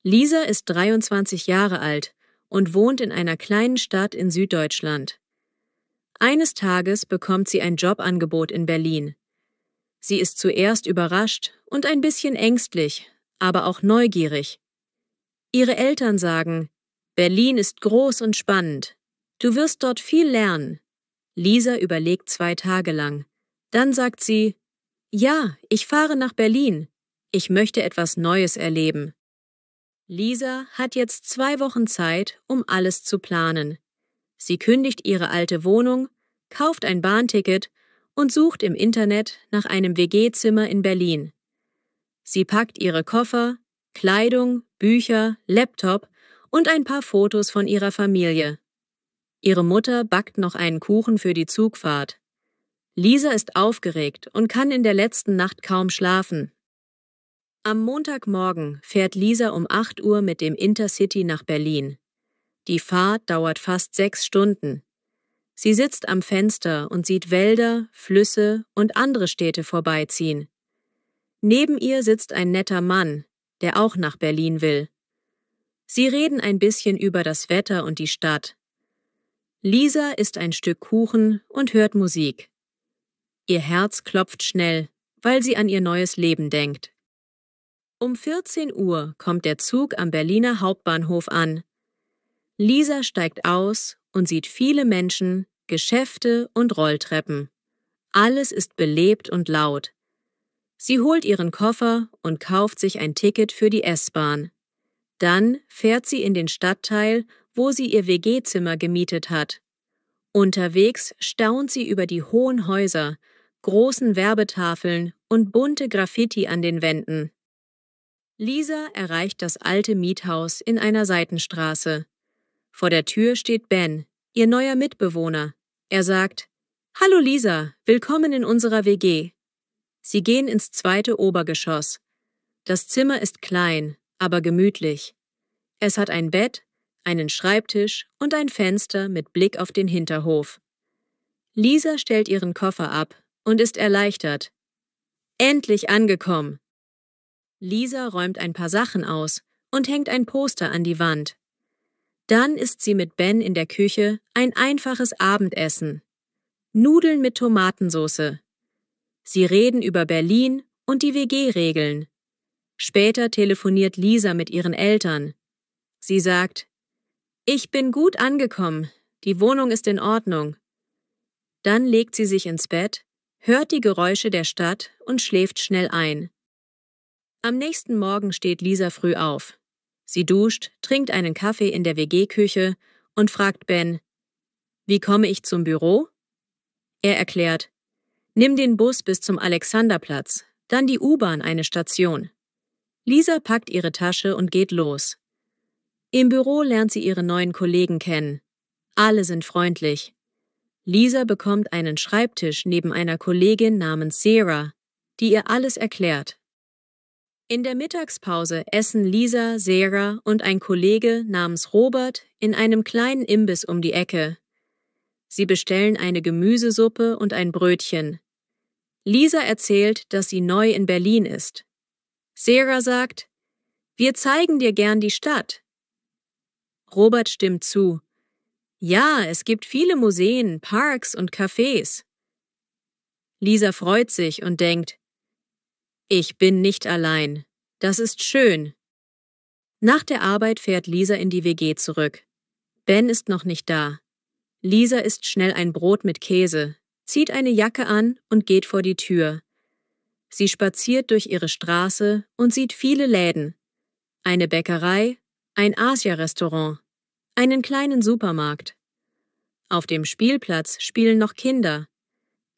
Lisa ist 23 Jahre alt und wohnt in einer kleinen Stadt in Süddeutschland. Eines Tages bekommt sie ein Jobangebot in Berlin. Sie ist zuerst überrascht und ein bisschen ängstlich, aber auch neugierig. Ihre Eltern sagen, Berlin ist groß und spannend. Du wirst dort viel lernen. Lisa überlegt 2 Tage lang. Dann sagt sie, ja, ich fahre nach Berlin. Ich möchte etwas Neues erleben. Lisa hat jetzt 2 Wochen Zeit, um alles zu planen. Sie kündigt ihre alte Wohnung, kauft ein Bahnticket und sucht im Internet nach einem WG-Zimmer in Berlin. Sie packt ihre Koffer, Kleidung, Bücher, Laptop und ein paar Fotos von ihrer Familie. Ihre Mutter backt noch einen Kuchen für die Zugfahrt. Lisa ist aufgeregt und kann in der letzten Nacht kaum schlafen. Am Montagmorgen fährt Lisa um 8 Uhr mit dem Intercity nach Berlin. Die Fahrt dauert fast 6 Stunden. Sie sitzt am Fenster und sieht Wälder, Flüsse und andere Städte vorbeiziehen. Neben ihr sitzt ein netter Mann, der auch nach Berlin will. Sie reden ein bisschen über das Wetter und die Stadt. Lisa isst ein Stück Kuchen und hört Musik. Ihr Herz klopft schnell, weil sie an ihr neues Leben denkt. Um 14 Uhr kommt der Zug am Berliner Hauptbahnhof an. Lisa steigt aus und sieht viele Menschen, Geschäfte und Rolltreppen. Alles ist belebt und laut. Sie holt ihren Koffer und kauft sich ein Ticket für die S-Bahn. Dann fährt sie in den Stadtteil, wo sie ihr WG-Zimmer gemietet hat. Unterwegs staunt sie über die hohen Häuser, großen Werbetafeln und bunte Graffiti an den Wänden. Lisa erreicht das alte Miethaus in einer Seitenstraße. Vor der Tür steht Ben, ihr neuer Mitbewohner. Er sagt, »Hallo Lisa, willkommen in unserer WG.« Sie gehen ins 2. Obergeschoss. Das Zimmer ist klein, aber gemütlich. Es hat ein Bett, einen Schreibtisch und ein Fenster mit Blick auf den Hinterhof. Lisa stellt ihren Koffer ab und ist erleichtert. Endlich angekommen! Lisa räumt ein paar Sachen aus und hängt ein Poster an die Wand. Dann isst sie mit Ben in der Küche ein einfaches Abendessen. Nudeln mit Tomatensauce. Sie reden über Berlin und die WG-Regeln. Später telefoniert Lisa mit ihren Eltern. Sie sagt, »Ich bin gut angekommen, die Wohnung ist in Ordnung.« Dann legt sie sich ins Bett, hört die Geräusche der Stadt und schläft schnell ein. Am nächsten Morgen steht Lisa früh auf. Sie duscht, trinkt einen Kaffee in der WG-Küche und fragt Ben, »Wie komme ich zum Büro?« Er erklärt, »Nimm den Bus bis zum Alexanderplatz, dann die U-Bahn eine Station.« Lisa packt ihre Tasche und geht los. Im Büro lernt sie ihre neuen Kollegen kennen. Alle sind freundlich. Lisa bekommt einen Schreibtisch neben einer Kollegin namens Sarah, die ihr alles erklärt. In der Mittagspause essen Lisa, Sarah und ein Kollege namens Robert in einem kleinen Imbiss um die Ecke. Sie bestellen eine Gemüsesuppe und ein Brötchen. Lisa erzählt, dass sie neu in Berlin ist. Sarah sagt, »Wir zeigen dir gern die Stadt.« Robert stimmt zu. »Ja, es gibt viele Museen, Parks und Cafés.« Lisa freut sich und denkt, »Ich bin nicht allein. Das ist schön.« Nach der Arbeit fährt Lisa in die WG zurück. Ben ist noch nicht da. Lisa isst schnell ein Brot mit Käse, zieht eine Jacke an und geht vor die Tür. Sie spaziert durch ihre Straße und sieht viele Läden. Eine Bäckerei, ein Asia-Restaurant, einen kleinen Supermarkt. Auf dem Spielplatz spielen noch Kinder.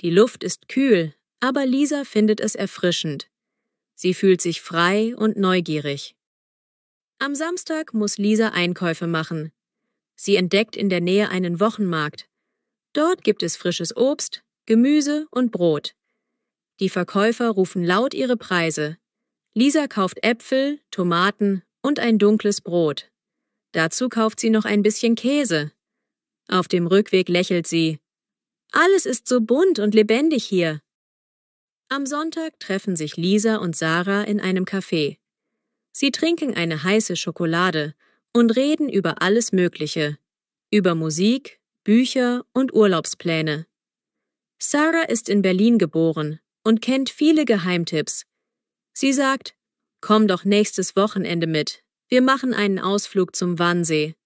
Die Luft ist kühl, aber Lisa findet es erfrischend. Sie fühlt sich frei und neugierig. Am Samstag muss Lisa Einkäufe machen. Sie entdeckt in der Nähe einen Wochenmarkt. Dort gibt es frisches Obst, Gemüse und Brot. Die Verkäufer rufen laut ihre Preise. Lisa kauft Äpfel, Tomaten und ein dunkles Brot. Dazu kauft sie noch ein bisschen Käse. Auf dem Rückweg lächelt sie. Alles ist so bunt und lebendig hier. Am Sonntag treffen sich Lisa und Sarah in einem Café. Sie trinken eine heiße Schokolade und reden über alles Mögliche, über Musik, Bücher und Urlaubspläne. Sarah ist in Berlin geboren und kennt viele Geheimtipps. Sie sagt, komm doch nächstes Wochenende mit, wir machen einen Ausflug zum Wannsee.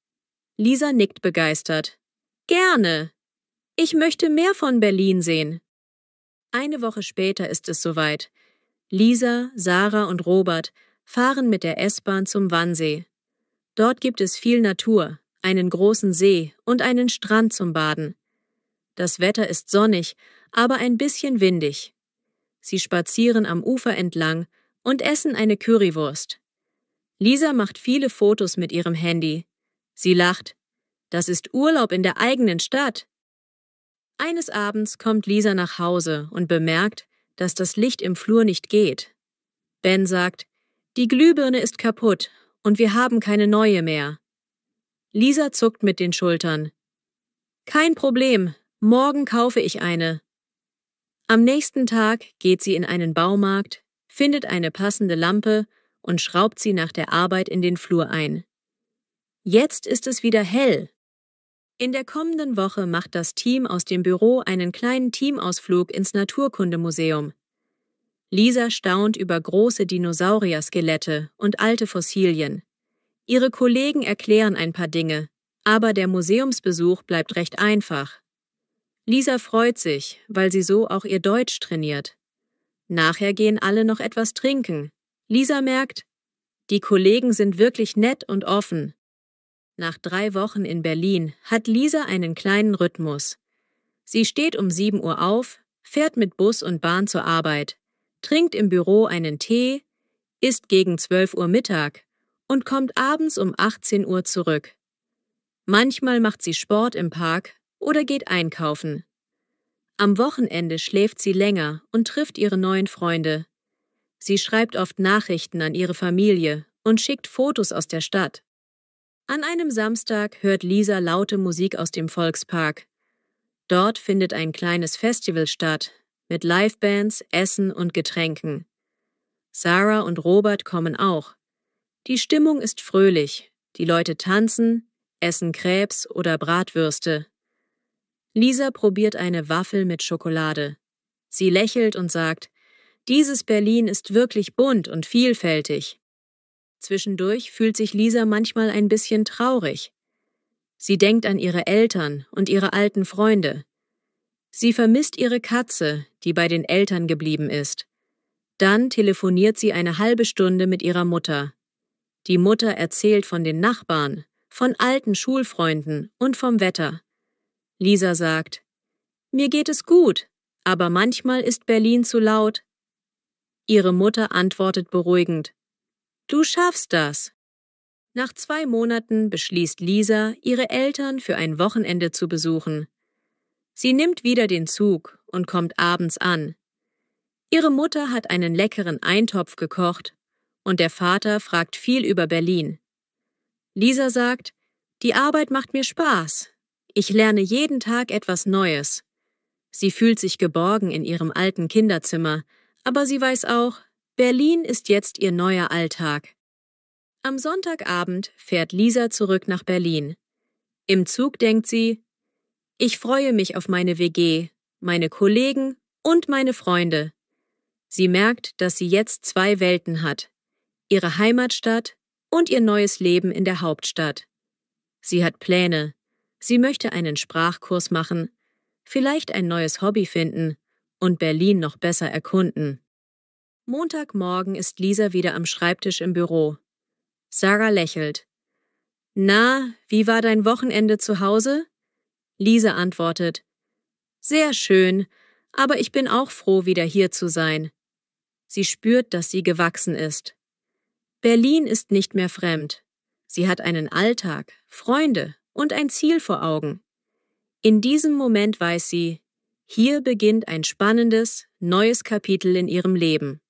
Lisa nickt begeistert. Gerne! Ich möchte mehr von Berlin sehen. Eine Woche später ist es soweit. Lisa, Sarah und Robert fahren mit der S-Bahn zum Wannsee. Dort gibt es viel Natur, einen großen See und einen Strand zum Baden. Das Wetter ist sonnig, aber ein bisschen windig. Sie spazieren am Ufer entlang und essen eine Currywurst. Lisa macht viele Fotos mit ihrem Handy. Sie lacht. Das ist Urlaub in der eigenen Stadt. Eines Abends kommt Lisa nach Hause und bemerkt, dass das Licht im Flur nicht geht. Ben sagt, die Glühbirne ist kaputt und wir haben keine neue mehr. Lisa zuckt mit den Schultern. Kein Problem, morgen kaufe ich eine. Am nächsten Tag geht sie in einen Baumarkt, findet eine passende Lampe und schraubt sie nach der Arbeit in den Flur ein. Jetzt ist es wieder hell. In der kommenden Woche macht das Team aus dem Büro einen kleinen Teamausflug ins Naturkundemuseum. Lisa staunt über große Dinosaurier-Skelette und alte Fossilien. Ihre Kollegen erklären ein paar Dinge, aber der Museumsbesuch bleibt recht einfach. Lisa freut sich, weil sie so auch ihr Deutsch trainiert. Nachher gehen alle noch etwas trinken. Lisa merkt, die Kollegen sind wirklich nett und offen. Nach 3 Wochen in Berlin hat Lisa einen kleinen Rhythmus. Sie steht um 7 Uhr auf, fährt mit Bus und Bahn zur Arbeit, trinkt im Büro einen Tee, isst gegen 12 Uhr Mittag und kommt abends um 18 Uhr zurück. Manchmal macht sie Sport im Park oder geht einkaufen. Am Wochenende schläft sie länger und trifft ihre neuen Freunde. Sie schreibt oft Nachrichten an ihre Familie und schickt Fotos aus der Stadt. An einem Samstag hört Lisa laute Musik aus dem Volkspark. Dort findet ein kleines Festival statt, mit Livebands, Essen und Getränken. Sarah und Robert kommen auch. Die Stimmung ist fröhlich, die Leute tanzen, essen Crepes oder Bratwürste. Lisa probiert eine Waffel mit Schokolade. Sie lächelt und sagt, dieses Berlin ist wirklich bunt und vielfältig. Zwischendurch fühlt sich Lisa manchmal ein bisschen traurig. Sie denkt an ihre Eltern und ihre alten Freunde. Sie vermisst ihre Katze, die bei den Eltern geblieben ist. Dann telefoniert sie eine halbe Stunde mit ihrer Mutter. Die Mutter erzählt von den Nachbarn, von alten Schulfreunden und vom Wetter. Lisa sagt, mir geht es gut, aber manchmal ist Berlin zu laut. Ihre Mutter antwortet beruhigend, du schaffst das. Nach 2 Monaten beschließt Lisa, ihre Eltern für ein Wochenende zu besuchen. Sie nimmt wieder den Zug und kommt abends an. Ihre Mutter hat einen leckeren Eintopf gekocht und der Vater fragt viel über Berlin. Lisa sagt, die Arbeit macht mir Spaß. Ich lerne jeden Tag etwas Neues. Sie fühlt sich geborgen in ihrem alten Kinderzimmer, aber sie weiß auch, Berlin ist jetzt ihr neuer Alltag. Am Sonntagabend fährt Lisa zurück nach Berlin. Im Zug denkt sie, ich freue mich auf meine WG, meine Kollegen und meine Freunde. Sie merkt, dass sie jetzt 2 Welten hat, ihre Heimatstadt und ihr neues Leben in der Hauptstadt. Sie hat Pläne. Sie möchte einen Sprachkurs machen, vielleicht ein neues Hobby finden und Berlin noch besser erkunden. Montagmorgen ist Lisa wieder am Schreibtisch im Büro. Sarah lächelt. Na, wie war dein Wochenende zu Hause? Lisa antwortet, sehr schön, aber ich bin auch froh, wieder hier zu sein. Sie spürt, dass sie gewachsen ist. Berlin ist nicht mehr fremd. Sie hat einen Alltag, Freunde und ein Ziel vor Augen. In diesem Moment weiß sie, hier beginnt ein spannendes, neues Kapitel in ihrem Leben.